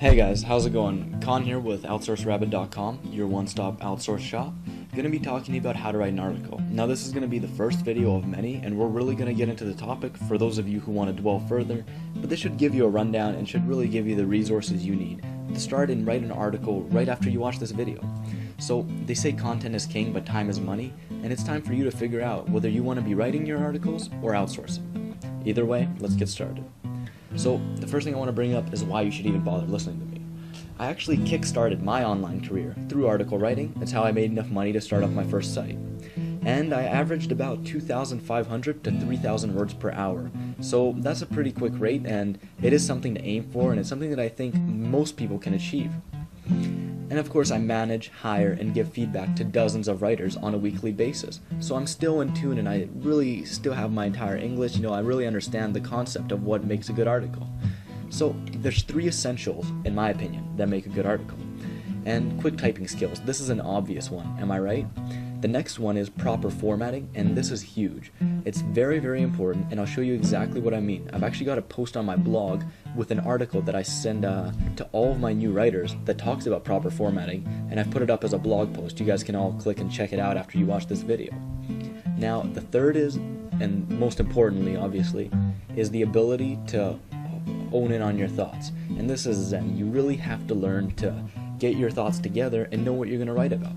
Hey guys, how's it going? Con here with OutsourceRabbit.com, your one-stop outsource shop. Gonna be talking to you about how to write an article. Now this is gonna be the first video of many, and we're really gonna get into the topic for those of you who want to dwell further, but this should give you a rundown and should really give you the resources you need to start and write an article right after you watch this video. So they say content is king, but time is money, and it's time for you to figure out whether you want to be writing your articles or outsourcing. Either way, let's get started. So the first thing I want to bring up is why you should even bother listening to me. I actually kick-started my online career through article writing. That's how I made enough money to start up my first site. And I averaged about 2,500 to 3,000 words per hour. So that's a pretty quick rate, and it is something to aim for, and it's something that I think most people can achieve. And of course I manage, hire, and give feedback to dozens of writers on a weekly basis. So I'm still in tune, and I really still have my entire English. I really understand the concept of what makes a good article. So there's 3 essentials, in my opinion, that make a good article. And quick typing skills. This is an obvious one, am I right? The next one is proper formatting, and this is huge. It's very, very important, and I'll show you exactly what I mean. I've actually got a post on my blog with an article that I send to all of my new writers that talks about proper formatting, and I've put it up as a blog post. You guys can all click and check it out after you watch this video. Now, the third is, and most importantly, obviously, is the ability to own in on your thoughts. And this is Zen. You really have to learn to get your thoughts together and know what you're going to write about.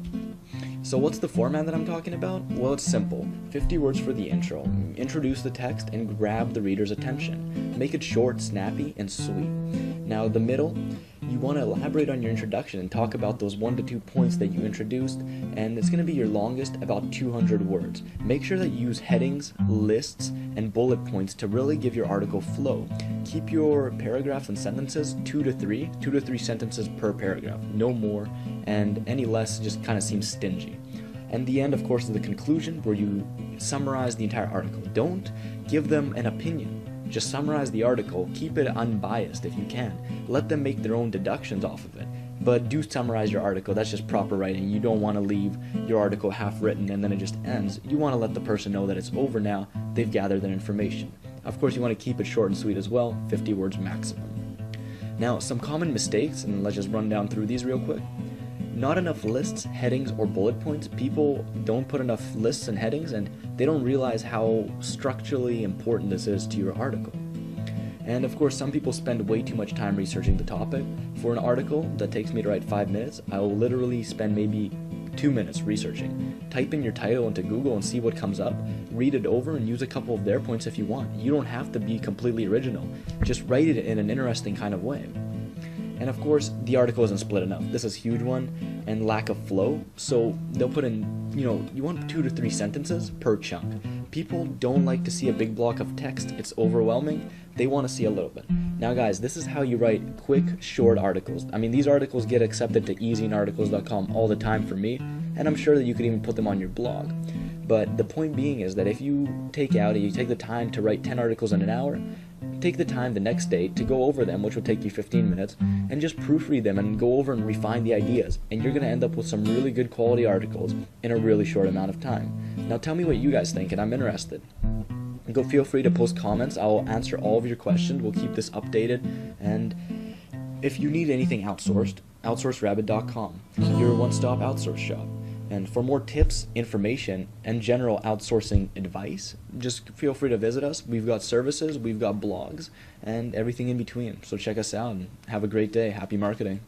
So what's the format that I'm talking about? Well, it's simple. 50 words for the intro. Introduce the text and grab the reader's attention. Make it short, snappy, and sweet. Now the middle, you want to elaborate on your introduction and talk about those 1 to 2 points that you introduced, and it's going to be your longest, about 200 words. Make sure that you use headings, lists, and bullet points to really give your article flow. Keep your paragraphs and sentences 2 to 3 sentences per paragraph, no more, and any less just kind of seems stingy. And the end, of course, is the conclusion, where you summarize the entire article. Don't give them an opinion. Just summarize the article, keep it unbiased if you can. Let them make their own deductions off of it. But do summarize your article. That's just proper writing. You don't want to leave your article half written and then it just ends. You want to let the person know that it's over now, they've gathered their information. Of course, you want to keep it short and sweet as well, 50 words maximum. Now, some common mistakes, and let's just run down through these real quick. Not enough lists, headings, or bullet points. People don't put enough lists and headings, and they don't realize how structurally important this is to your article. And of course, some people spend way too much time researching the topic. For an article that takes me to write 5 minutes, I will literally spend maybe 2 minutes researching. Type in your title into Google and see what comes up. Read it over and use a couple of their points if you want. You don't have to be completely original. Just write it in an interesting kind of way. And of course, the article isn't split enough. This is a huge one, and lack of flow. So they'll put in, you want 2 to 3 sentences per chunk. People don't like to see a big block of text. It's overwhelming. They want to see a little bit. Now guys, this is how you write quick, short articles. I mean, these articles get accepted to easyinarticles.com all the time for me, and I'm sure that you could even put them on your blog. But the point being is that if you take the time to write 10 articles in an hour, take the time the next day to go over them, which will take you 15 minutes, and just proofread them and go over and refine the ideas, and you're going to end up with some really good quality articles in a really short amount of time. Now tell me what you guys think, and I'm interested. Go feel free to post comments. I'll answer all of your questions. We'll keep this updated, and if you need anything outsourced, OutsourceRabbit.com, your one-stop outsource shop. And for more tips, information, and general outsourcing advice, just feel free to visit us. We've got services, we've got blogs, and everything in between. So check us out and have a great day. Happy marketing.